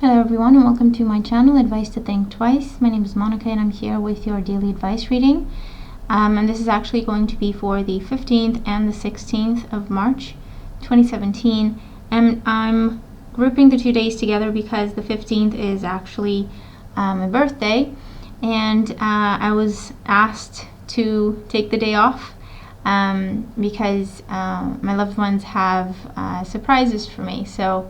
Hello everyone and welcome to my channel, Advice to Think Twice. My name is Monica and I'm here with your daily advice reading. And this is actually going to be for the 15th and the 16th of March 2017. And I'm grouping the 2 days together because the 15th is actually my birthday. And I was asked to take the day off because my loved ones have surprises for me. So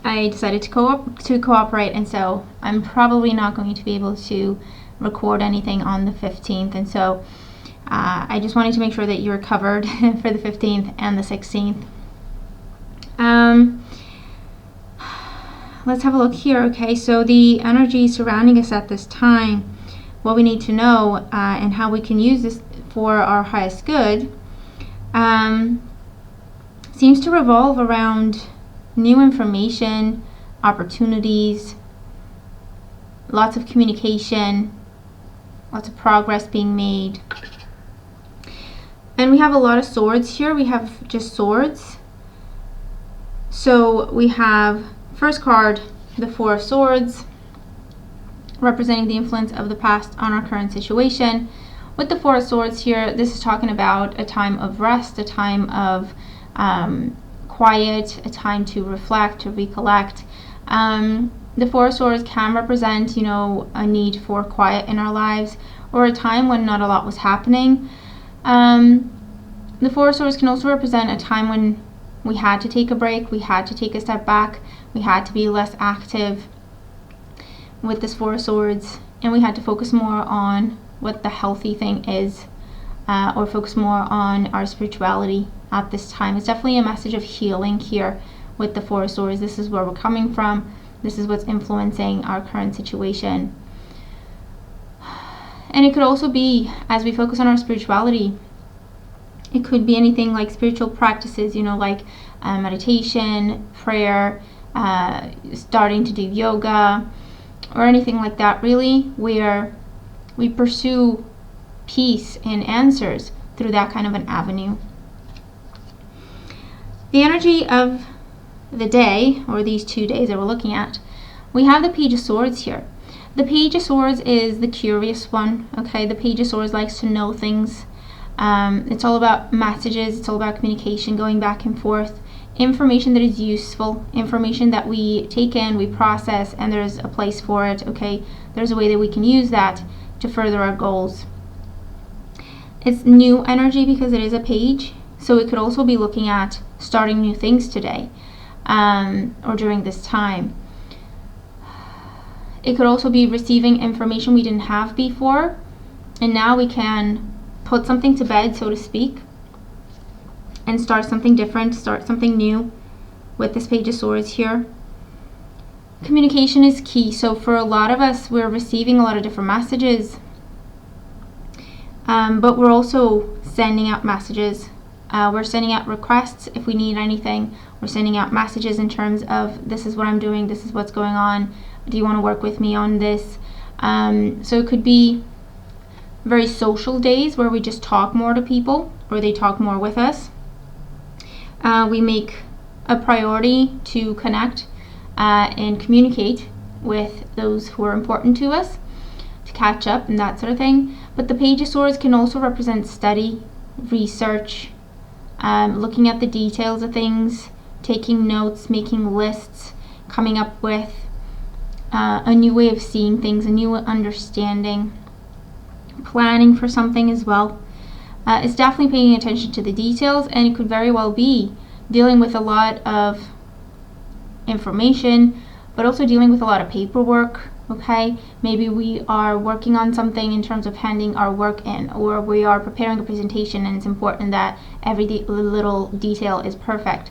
I decided to cooperate, and so I'm probably not going to be able to record anything on the 15th, and so I just wanted to make sure that you're covered for the 15th and the 16th. Let's have a look here. Okay, so the energy surrounding us at this time, what we need to know and how we can use this for our highest good, seems to revolve around new information, opportunities, lots of communication, lots of progress being made. And we have a lot of swords here. We have just swords. So we have first card, the Four of Swords, representing the influence of the past on our current situation. With the Four of Swords here, this is talking about a time of rest, a time of quiet, a time to reflect, to recollect. The Four of Swords can represent, a need for quiet in our lives, or a time when not a lot was happening. The Four of Swords can also represent a time when we had to take a break, we had to take a step back, we had to be less active with this Four of Swords, and we had to focus more on what the healthy thing is, or focus more on our spirituality at this time. It's definitely a message of healing here with the Four of Swords. This is where we're coming from. This is what's influencing our current situation. And it could also be, as we focus on our spirituality, it could be anything like spiritual practices, like meditation, prayer, starting to do yoga, or anything like that, really, where we pursue peace and answers through that kind of an avenue. The energy of the day, or these 2 days that we're looking at, we have the Page of Swords here. The Page of Swords is the curious one, okay? The Page of Swords likes to know things. It's all about messages, it's all about communication, going back and forth, information that is useful, information that we take in, we process, and there's a place for it, okay? There's a way that we can use that to further our goals. It's new energy because it is a page, so it could also be looking at starting new things today, or during this time. It could also be receiving information we didn't have before, and now we can put something to bed, so to speak, and start something different, start something new with this Page of Swords here. Communication is key, so for a lot of us, we're receiving a lot of different messages, but we're also sending out messages. We're sending out requests if we need anything. We're sending out messages in terms of, this is what I'm doing, this is what's going on, do you want to work with me on this? So it could be very social days where we just talk more to people, or they talk more with us. We make a priority to connect and communicate with those who are important to us, to catch up and that sort of thing. But the Page of Swords can also represent study, research, looking at the details of things, taking notes, making lists, coming up with a new way of seeing things, a new understanding, planning for something as well. It's definitely paying attention to the details, and it could very well be dealing with a lot of information, but also dealing with a lot of paperwork, okay? Maybe we are working on something in terms of handing our work in, or we are preparing a presentation and it's important that every little detail is perfect.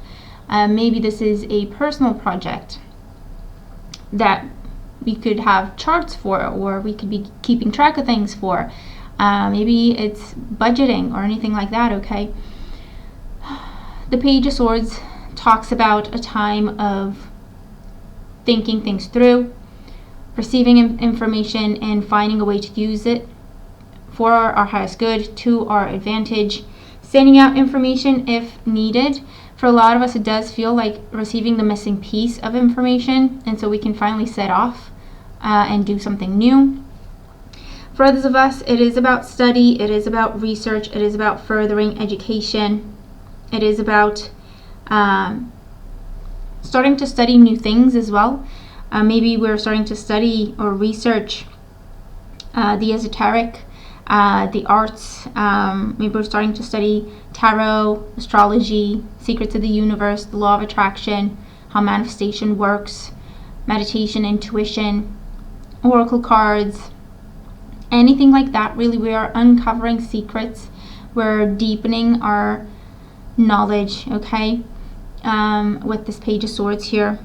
Maybe this is a personal project that we could have charts for, or we could be keeping track of things for. Maybe it's budgeting or anything like that, okay? The Page of Swords talks about a time of thinking things through, receiving information and finding a way to use it for our highest good, to our advantage, sending out information if needed, For a lot of us, it does feel like receiving the missing piece of information, and so we can finally set off and do something new. For others of us, it is about study, it is about research, it is about furthering education, it is about starting to study new things as well. Maybe we're starting to study or research the esoteric, the arts. Maybe we're starting to study tarot, astrology, secrets of the universe, the law of attraction, how manifestation works, meditation, intuition, oracle cards, anything like that. Really, we are uncovering secrets. We're deepening our knowledge, okay, with this Page of Swords here.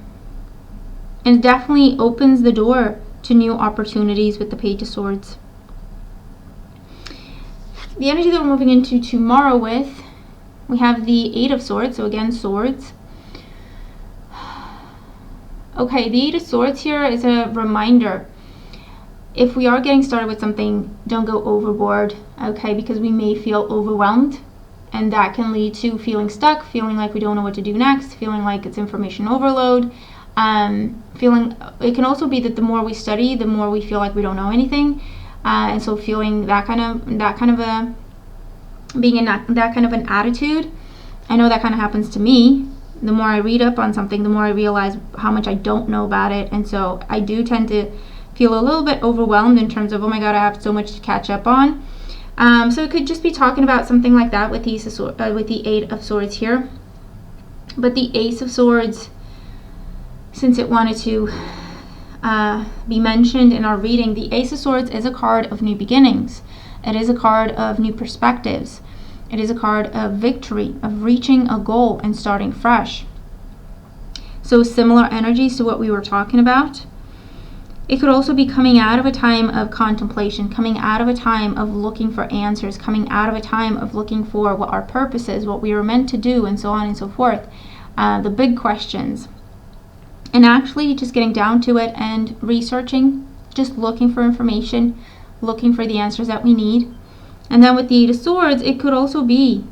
And it definitely opens the door to new opportunities with the Page of Swords. The energy that we're moving into tomorrow with, we have the Eight of Swords, so again, swords. Okay, the Eight of Swords here is a reminder. If we are getting started with something, don't go overboard, okay, because we may feel overwhelmed, and that can lead to feeling stuck, feeling like we don't know what to do next, feeling like it's information overload. It can also be that the more we study, the more we feel like we don't know anything. And so feeling that kind of being in that kind of an attitude. I know that kind of happens to me. The more I read up on something, the more I realize how much I don't know about it. And so I do tend to feel a little bit overwhelmed in terms of, oh my God, I have so much to catch up on. So it could just be talking about something like that with the Eight of Swords here. But the Ace of Swords, since it wanted to be mentioned in our reading, the Ace of Swords is a card of new beginnings. It is a card of new perspectives. It is a card of victory, of reaching a goal and starting fresh. So similar energies to what we were talking about. It could also be coming out of a time of contemplation, coming out of a time of looking for answers, coming out of a time of looking for what our purpose is, what we were meant to do, and so on and so forth. The big questions. And actually just getting down to it and researching, just looking for information, looking for the answers that we need. And then with the Eight of Swords, it could also be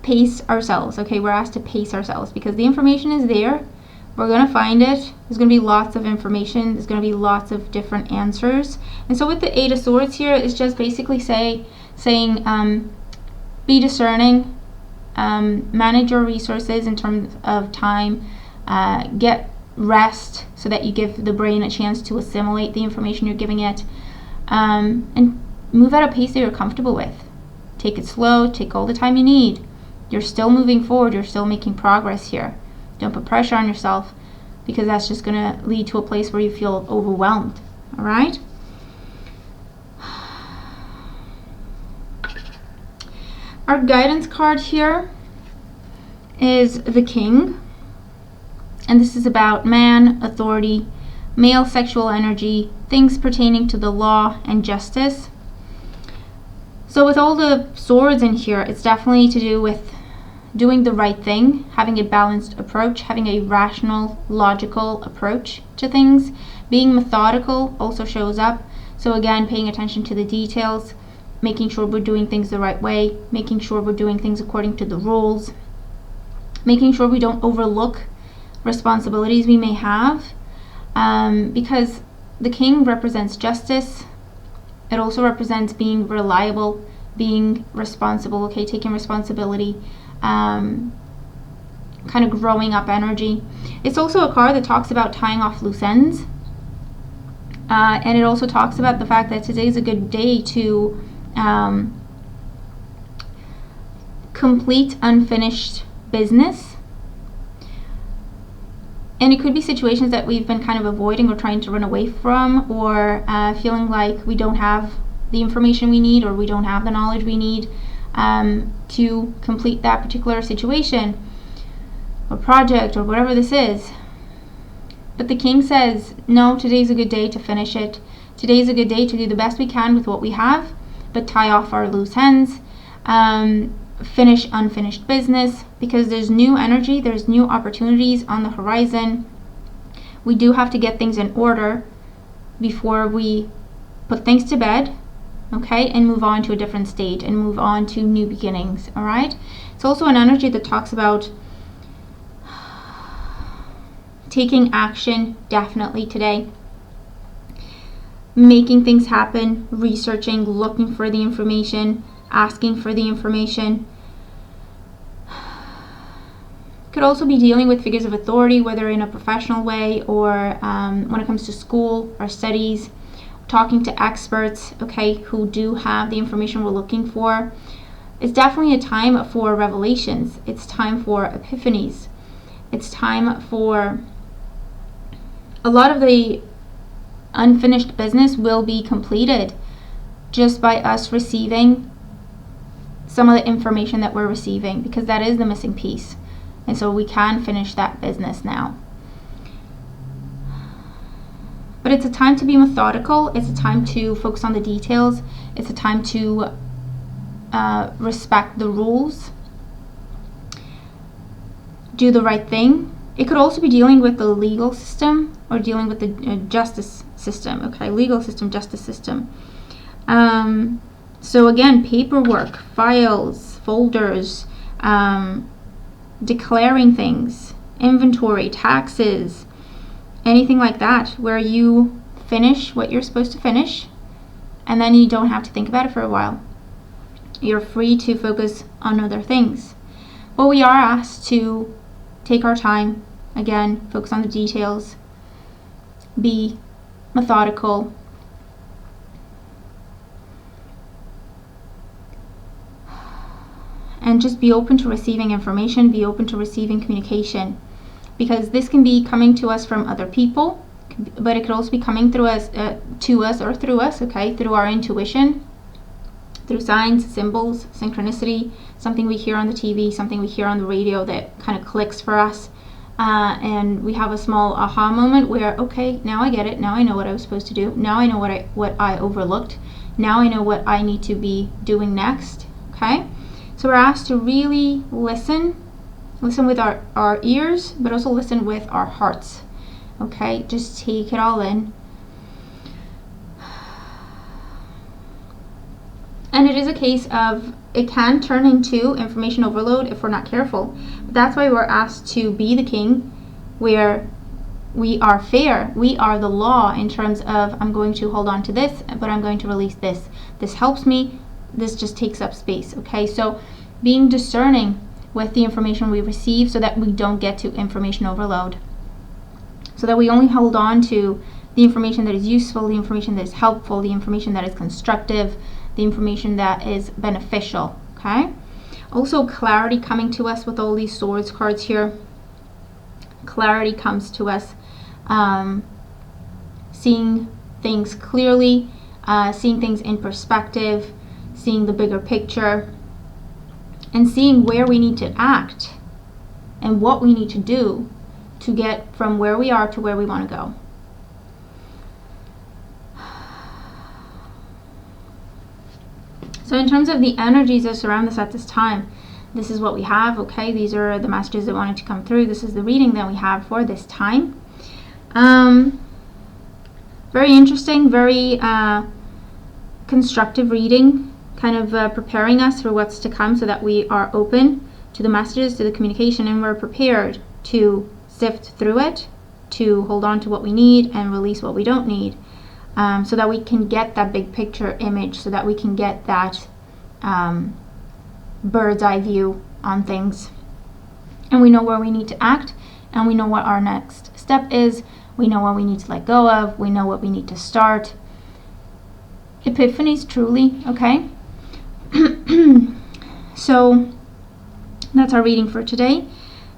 pace ourselves. Okay, we're asked to pace ourselves because the information is there. We're going to find it. There's going to be lots of information. There's going to be lots of different answers. And so with the Eight of Swords here, it's just basically saying be discerning, manage your resources in terms of time, get rest so that you give the brain a chance to assimilate the information you're giving it, and move at a pace that you're comfortable with. Take it slow, take all the time you need. You're still moving forward, you're still making progress here. Don't put pressure on yourself because that's just going to lead to a place where you feel overwhelmed. All right? Our guidance card here is the King. And this is about man, authority, male sexual energy, things pertaining to the law and justice. So with all the swords in here, it's definitely to do with doing the right thing, having a balanced approach, having a rational, logical approach to things. Being methodical also shows up. So again, paying attention to the details, making sure we're doing things the right way, making sure we're doing things according to the rules, making sure we don't overlook responsibilities we may have, because the King represents justice. It also represents being reliable, being responsible, okay, taking responsibility, kind of growing up energy. It's also a card that talks about tying off loose ends, and it also talks about the fact that today is a good day to complete unfinished business. And it could be situations that we've been kind of avoiding or trying to run away from, or feeling like we don't have the information we need or we don't have the knowledge we need to complete that particular situation or project or whatever this is. But the King says, no, today's a good day to finish it. Today's a good day to do the best we can with what we have, but tie off our loose ends, finish unfinished business, because there's new energy, there's new opportunities on the horizon. We do have to get things in order before we put things to bed, okay, and move on to a different stage and move on to new beginnings. All right, it's also an energy that talks about taking action definitely today. Making things happen, researching, looking for the information, asking for the information. Could also be dealing with figures of authority, whether in a professional way or when it comes to school or studies, talking to experts, okay, who do have the information we're looking for. It's definitely a time for revelations. It's time for epiphanies. It's time for a lot of the unfinished business will be completed just by us receiving some of the information that we're receiving, because that is the missing piece. And so we can finish that business now. But it's a time to be methodical. It's a time to focus on the details. It's a time to respect the rules. Do the right thing. It could also be dealing with the legal system or dealing with the justice system. Okay, legal system, justice system. So again, paperwork, files, folders, declaring things, inventory, taxes, anything like that, where you finish what you're supposed to finish and then you don't have to think about it for a while. You're free to focus on other things. But we are asked to take our time, again, focus on the details, be methodical, and just be open to receiving information, be open to receiving communication, because this can be coming to us from other people, but it could also be coming through us, to us or through us, okay, through our intuition, through signs, symbols, synchronicity, something we hear on the TV, something we hear on the radio that kind of clicks for us, and we have a small aha moment where, okay, now I get it, now I know what I was supposed to do, now I know what I overlooked, now I know what I need to be doing next, okay? So we're asked to really listen with our ears, but also listen with our hearts, okay? Just take it all in. And it is a case of, it can turn into information overload if we're not careful. But that's why we're asked to be the king, where we are fair. We are the law in terms of, I'm going to hold on to this, but I'm going to release this. This helps me. This just takes up space, okay? So being discerning with the information we receive so that we don't get to information overload. So that we only hold on to the information that is useful, the information that is helpful, the information that is constructive, the information that is beneficial, okay? Also, clarity coming to us with all these swords cards here. Clarity comes to us, seeing things clearly, seeing things in perspective, seeing the bigger picture, and seeing where we need to act and what we need to do to get from where we are to where we want to go. So in terms of the energies that surround us at this time, this is what we have, okay? These are the messages that wanted to come through. This is the reading that we have for this time. Very interesting, very constructive reading, kind of preparing us for what's to come so that we are open to the messages, to the communication, and we're prepared to sift through it, to hold on to what we need and release what we don't need. So that we can get that big picture image, so that we can get that bird's eye view on things. And we know where we need to act, and we know what our next step is. We know what we need to let go of. We know what we need to start. Epiphanies, truly, okay? So that's our reading for today.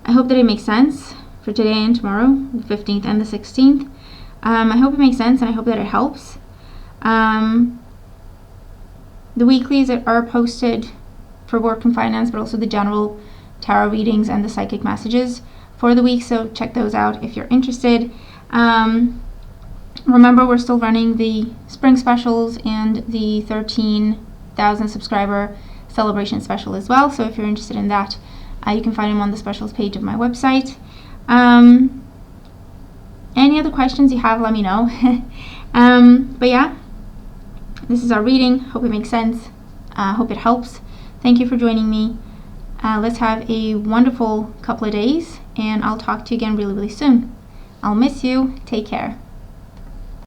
I hope that it makes sense for today and tomorrow, the 15th and the 16th. I hope it makes sense, and I hope that it helps. The weeklies are posted for work and finance, but also the general tarot readings and the psychic messages for the week, so check those out if you're interested. Remember, we're still running the spring specials and the 13,000 subscriber celebration special as well, so if you're interested in that, you can find them on the specials page of my website. Any other questions you have, let me know. But yeah, this is our reading. Hope it makes sense. Hope it helps. Thank you for joining me. Let's have a wonderful couple of days, and I'll talk to you again really, really soon. I'll miss you. Take care.